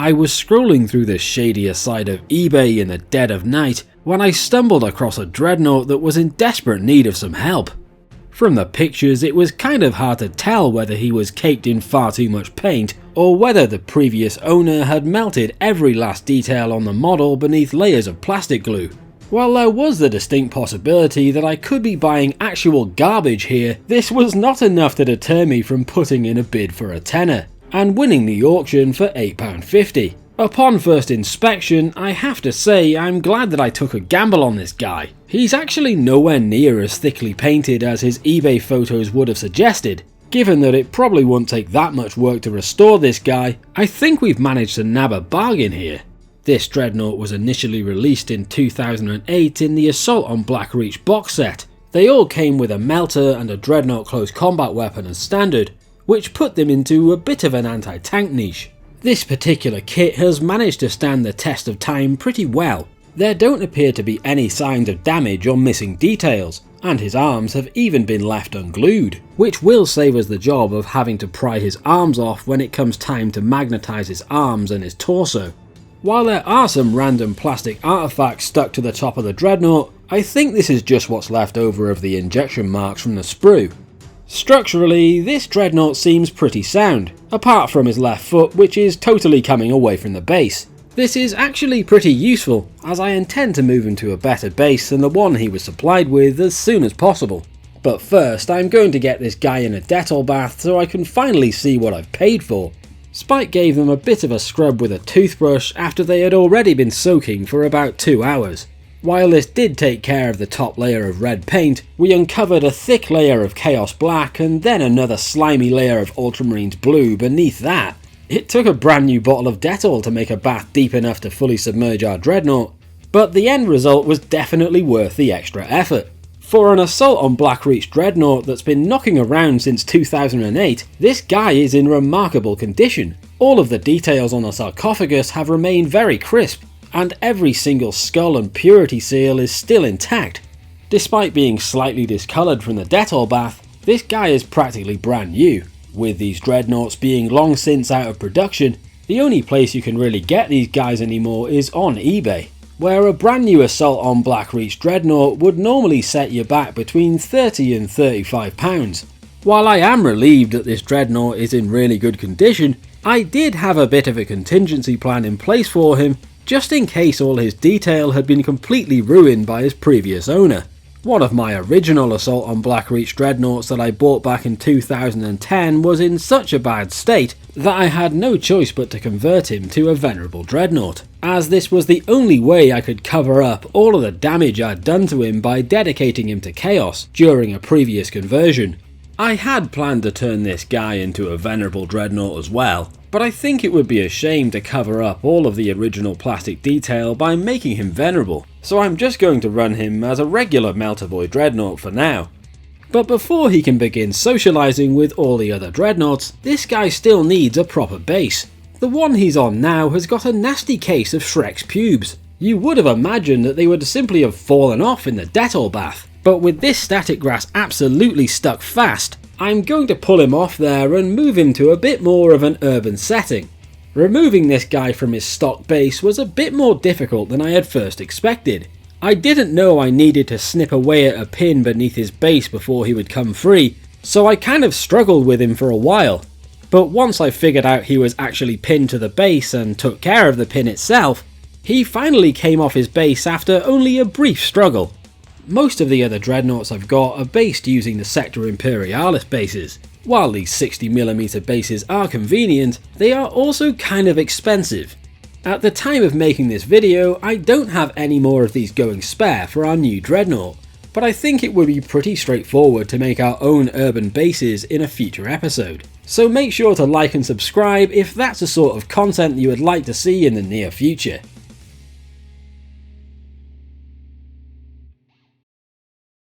I was scrolling through the shadier side of eBay in the dead of night when I stumbled across a Dreadnought that was in desperate need of some help. From the pictures, it was kind of hard to tell whether he was caked in far too much paint or whether the previous owner had melted every last detail on the model beneath layers of plastic glue. While there was the distinct possibility that I could be buying actual garbage here, this was not enough to deter me from putting in a bid for a tenner and winning the auction for £8.50. Upon first inspection, I have to say I'm glad that I took a gamble on this guy. He's actually nowhere near as thickly painted as his eBay photos would have suggested. Given that it probably won't take that much work to restore this guy, I think we've managed to nab a bargain here. This Dreadnought was initially released in 2008 in the Assault on Blackreach box set. They all came with a melter and a Dreadnought close combat weapon as standard, which put them into a bit of an anti-tank niche. This particular kit has managed to stand the test of time pretty well. There don't appear to be any signs of damage or missing details, and his arms have even been left unglued, which will save us the job of having to pry his arms off when it comes time to magnetize his arms and his torso. While there are some random plastic artifacts stuck to the top of the Dreadnought, I think this is just what's left over of the injection marks from the sprue. Structurally, this Dreadnought seems pretty sound, apart from his left foot, which is totally coming away from the base. This is actually pretty useful, as I intend to move him to a better base than the one he was supplied with as soon as possible. But first, I'm going to get this guy in a Dettol bath so I can finally see what I've paid for. Spike gave them a bit of a scrub with a toothbrush after they had already been soaking for about 2 hours. While this did take care of the top layer of red paint, we uncovered a thick layer of Chaos Black and then another slimy layer of Ultramarines Blue beneath that. It took a brand new bottle of Dettol to make a bath deep enough to fully submerge our Dreadnought, but the end result was definitely worth the extra effort. For an Assault on Blackreach Dreadnought that's been knocking around since 2008, this guy is in remarkable condition. All of the details on the sarcophagus have remained very crisp, and every single skull and purity seal is still intact. Despite being slightly discoloured from the Dettol bath, this guy is practically brand new. With these Dreadnoughts being long since out of production, the only place you can really get these guys anymore is on eBay, where a brand new Assault on Blackreach Dreadnought would normally set you back between £30 and £35. While I am relieved that this Dreadnought is in really good condition, I did have a bit of a contingency plan in place for him, just in case all his detail had been completely ruined by his previous owner. One of my original Assault on Blackreach Dreadnoughts that I bought back in 2010 was in such a bad state that I had no choice but to convert him to a venerable Dreadnought, as this was the only way I could cover up all of the damage I'd done to him by dedicating him to Chaos during a previous conversion. I had planned to turn this guy into a venerable Dreadnought as well, but I think it would be a shame to cover up all of the original plastic detail by making him venerable, so I'm just going to run him as a regular Melterboy Dreadnought for now. But before he can begin socialising with all the other Dreadnoughts, this guy still needs a proper base. The one he's on now has got a nasty case of Shrek's pubes. You would have imagined that they would simply have fallen off in the Dettol bath, but with this static grass absolutely stuck fast, I'm going to pull him off there and move him to a bit more of an urban setting. Removing this guy from his stock base was a bit more difficult than I had first expected. I didn't know I needed to snip away at a pin beneath his base before he would come free, so I kind of struggled with him for a while. But once I figured out he was actually pinned to the base and took care of the pin itself, he finally came off his base after only a brief struggle. Most of the other Dreadnoughts I've got are based using the Sector Imperialis bases. While these 60mm bases are convenient, they are also kind of expensive. At the time of making this video, I don't have any more of these going spare for our new Dreadnought, but I think it would be pretty straightforward to make our own urban bases in a future episode. So make sure to like and subscribe if that's the sort of content you would like to see in the near future.